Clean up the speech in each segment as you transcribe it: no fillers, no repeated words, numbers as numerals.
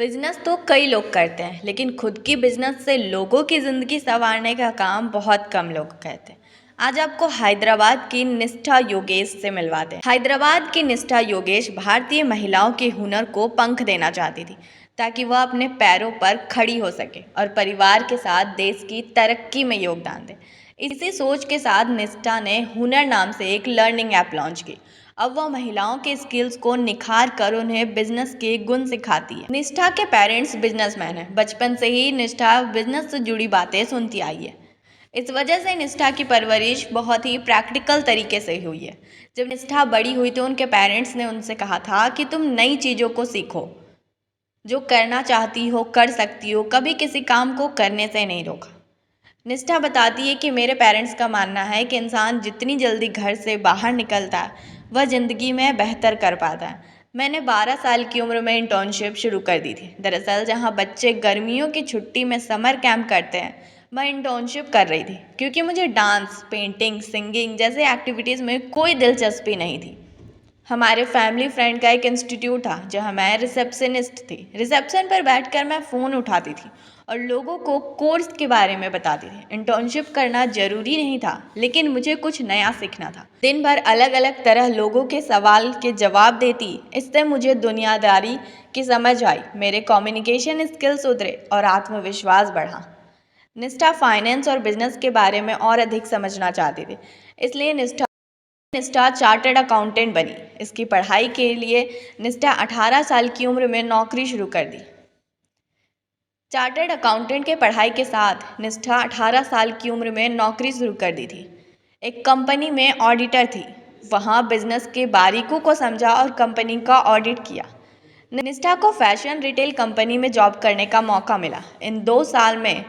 Business तो कई लोग करते हैं, लेकिन खुद की बिजनेस से लोगों की ज़िंदगी संवारने का काम बहुत कम लोग करते हैं। आज आपको हैदराबाद की निष्ठा योगेश से मिलवाते हैं। हैदराबाद की निष्ठा योगेश भारतीय महिलाओं के हुनर को पंख देना चाहती थी, ताकि वह अपने पैरों पर खड़ी हो सके और परिवार के साथ देश की तरक्की में योगदान दे। इसी सोच के साथ निष्ठा ने हुनर नाम से एक लर्निंग ऐप लॉन्च की। अब वह महिलाओं के स्किल्स को निखार कर उन्हें बिजनेस के गुण सिखाती है। निष्ठा के पेरेंट्स बिजनेसमैन हैं। बचपन से ही निष्ठा बिजनेस से जुड़ी बातें सुनती आई है। इस वजह से निष्ठा की परवरिश बहुत ही प्रैक्टिकल तरीके से हुई है। जब निष्ठा बड़ी हुई तो उनके पेरेंट्स ने उनसे कहा था कि तुम नई चीज़ों को सीखो, जो करना चाहती हो कर सकती हो, कभी किसी काम को करने से नहीं रोका। निष्ठा बताती है कि मेरे पेरेंट्स का मानना है कि इंसान जितनी जल्दी घर से बाहर निकलता है, वह ज़िंदगी में बेहतर कर पाता है। मैंने 12 साल की उम्र में इंटर्नशिप शुरू कर दी थी। दरअसल जहाँ बच्चे गर्मियों की छुट्टी में समर कैंप करते हैं, मैं इंटर्नशिप कर रही थी, क्योंकि मुझे डांस, पेंटिंग, सिंगिंग जैसे एक्टिविटीज़ में कोई दिलचस्पी नहीं थी। हमारे फैमिली फ्रेंड का एक इंस्टीट्यूट था जहां मैं रिसेप्शनिस्ट थी। रिसेप्शन पर बैठकर मैं फ़ोन उठाती थी और लोगों को कोर्स के बारे में बताती थी। इंटर्नशिप करना जरूरी नहीं था, लेकिन मुझे कुछ नया सीखना था। दिन भर अलग अलग तरह लोगों के सवाल के जवाब देती। इससे मुझे दुनियादारी की समझ आई, मेरे कम्युनिकेशन स्किल सुधरे और आत्मविश्वास बढ़ा। निष्ठा फाइनेंस और बिजनेस के बारे में और अधिक समझना चाहती थी, इसलिए निष्ठा चार्टर्ड अकाउंटेंट बनी। इसकी पढ़ाई के लिए निष्ठा 18 साल की उम्र में नौकरी शुरू कर दी। चार्टर्ड अकाउंटेंट के पढ़ाई के साथ निष्ठा 18 साल की उम्र में नौकरी शुरू कर दी थी। एक कंपनी में ऑडिटर थी। वहाँ बिजनेस के बारीकों को समझा और कंपनी का ऑडिट किया। निष्ठा को फैशन रिटेल कंपनी में जॉब करने का मौका मिला। इन 2 साल में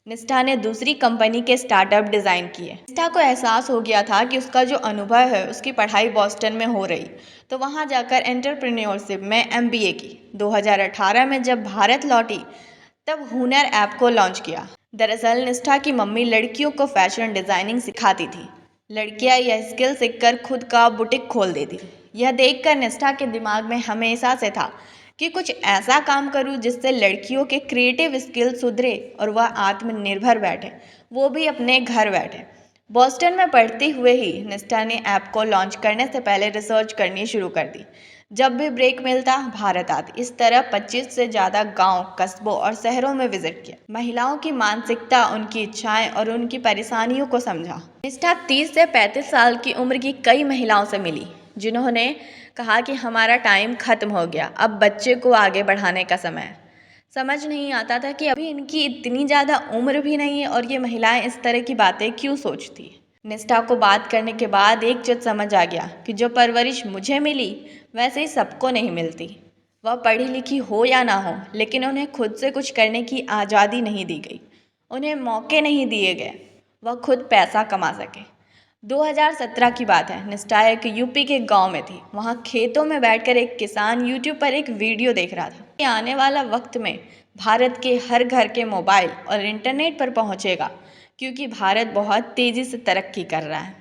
निष्ठा ने दूसरी कंपनी के स्टार्टअप डिज़ाइन किए। निष्ठा को एहसास हो गया था कि उसका जो अनुभव है, उसकी पढ़ाई बॉस्टन में हो रही, तो वहाँ जाकर एंटरप्रेन्योरशिप में MBA की। 2018 में जब भारत लौटी, तब हुनर ऐप को लॉन्च किया। दरअसल निष्ठा की मम्मी लड़कियों को फैशन डिज़ाइनिंग सिखाती थी। लड़कियां यह स्किल सीखकर खुद का बुटीक खोल देती थी। यह देखकर निष्ठा के दिमाग में हमेशा से था कि कुछ ऐसा काम करूं जिससे लड़कियों के क्रिएटिव स्किल सुधरे और वह आत्मनिर्भर बैठे, वो भी अपने घर बैठे। बॉस्टन में पढ़ते हुए ही निष्ठा ने ऐप को लॉन्च करने से पहले रिसर्च करनी शुरू कर दी। जब भी ब्रेक मिलता भारत आती। इस तरह 25 से ज़्यादा गांव, कस्बों और शहरों में विजिट किया। महिलाओं की मानसिकता, उनकी इच्छाएं और उनकी परेशानियों को समझा। निष्ठा 30 से 35 साल की उम्र की कई महिलाओं से मिली, जिन्होंने कहा कि हमारा टाइम खत्म हो गया, अब बच्चे को आगे बढ़ाने का समय है। समझ नहीं आता था कि अभी इनकी इतनी ज़्यादा उम्र भी नहीं है और ये महिलाएं इस तरह की बातें क्यों सोचती हैं। निष्ठा को बात करने के बाद एक चीज समझ आ गया कि जो परवरिश मुझे मिली, वैसे ही सबको नहीं मिलती। वह पढ़ी लिखी हो या ना हो, लेकिन उन्हें खुद से कुछ करने की आज़ादी नहीं दी गई। उन्हें मौके नहीं दिए गए वह खुद पैसा कमा सके। 2017 की बात है। निष्ठा एक यूपी के गांव में थी। वहां खेतों में बैठकर एक किसान यूट्यूब पर एक वीडियो देख रहा था कि आने वाला वक्त में भारत के हर घर के मोबाइल और इंटरनेट पर पहुंचेगा, क्योंकि भारत बहुत तेज़ी से तरक्की कर रहा है।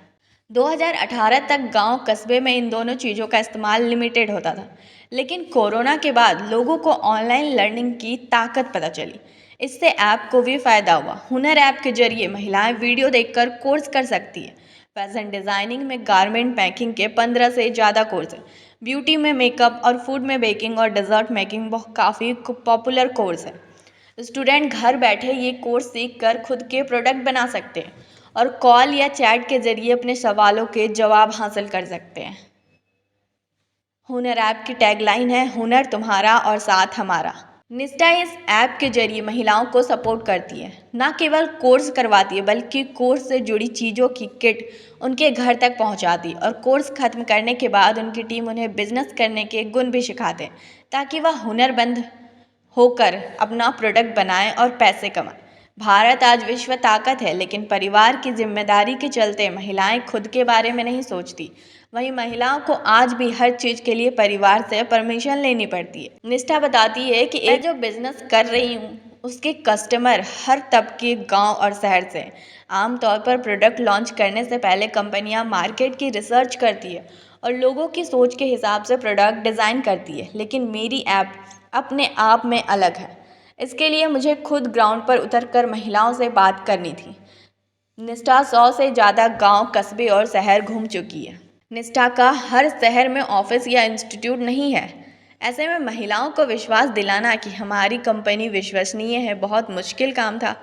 2018 तक गांव कस्बे में इन दोनों चीज़ों का इस्तेमाल लिमिटेड होता था, लेकिन कोरोना के बाद लोगों को ऑनलाइन लर्निंग की ताकत पता चली। इससे ऐप को भी फ़ायदा हुआ। हुनर ऐप के जरिए महिलाएं वीडियो देखकर कोर्स कर सकती है। फैशन डिज़ाइनिंग में गारमेंट पैकिंग के 15 से ज़्यादा कोर्स हैं। ब्यूटी में मेकअप और फूड में बेकिंग और डेजर्ट मेकिंग बहुत काफ़ी पॉपुलर कोर्स है। स्टूडेंट घर बैठे ये कोर्स सीख कर खुद के प्रोडक्ट बना सकते हैं और कॉल या चैट के जरिए अपने सवालों के जवाब हासिल कर सकते हैं। हुनर ऐप की टैगलाइन है, हुनर तुम्हारा और साथ हमारा। निष्ठा इस ऐप के जरिए महिलाओं को सपोर्ट करती है, न केवल कोर्स करवाती है, बल्कि कोर्स से जुड़ी चीज़ों की किट उनके घर तक पहुंचाती है और कोर्स खत्म करने के बाद उनकी टीम उन्हें बिजनेस करने के गुण भी सिखाते हैं, ताकि वह हुनरमंद होकर अपना प्रोडक्ट बनाएं और पैसे कमाएं। भारत आज विश्व ताकत है, लेकिन परिवार की जिम्मेदारी के चलते महिलाएं खुद के बारे में नहीं सोचती। वहीं महिलाओं को आज भी हर चीज़ के लिए परिवार से परमिशन लेनी पड़ती है। निष्ठा बताती है कि मैं जो बिजनेस कर रही हूँ, उसके कस्टमर हर तबके, गांव और शहर से। आमतौर पर प्रोडक्ट लॉन्च करने से पहले कंपनियां मार्केट की रिसर्च करती है और लोगों की सोच के हिसाब से प्रोडक्ट डिज़ाइन करती है, लेकिन मेरी ऐप अपने आप में अलग है। इसके लिए मुझे खुद ग्राउंड पर उतरकर महिलाओं से बात करनी थी। निष्ठा 100 से ज़्यादा गांव, कस्बे और शहर घूम चुकी है। निष्ठा का हर शहर में ऑफिस या इंस्टीट्यूट नहीं है। ऐसे में महिलाओं को विश्वास दिलाना कि हमारी कंपनी विश्वसनीय है बहुत मुश्किल काम था।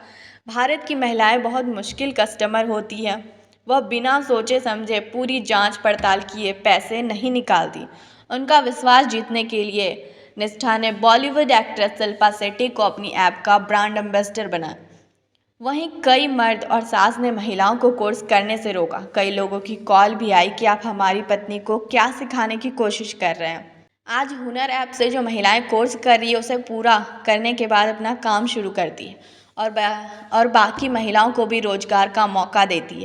भारत की महिलाएं बहुत मुश्किल कस्टमर होती हैं। वह बिना सोचे समझे, पूरी जांच पड़ताल किए पैसे नहीं निकालती। उनका विश्वास जीतने के लिए निष्ठा ने बॉलीवुड एक्ट्रेस शिल्पा शेट्टी को अपनी ऐप का ब्रांड एम्बेसडर बनाया। वहीं कई मर्द और सास ने महिलाओं को कोर्स करने से रोका। कई लोगों की कॉल भी आई कि आप हमारी पत्नी को क्या सिखाने की कोशिश कर रहे हैं। आज हुनर ऐप से जो महिलाएं कोर्स कर रही है उसे पूरा करने के बाद अपना काम शुरू करती है और बाकी महिलाओं को भी रोजगार का मौका देती है।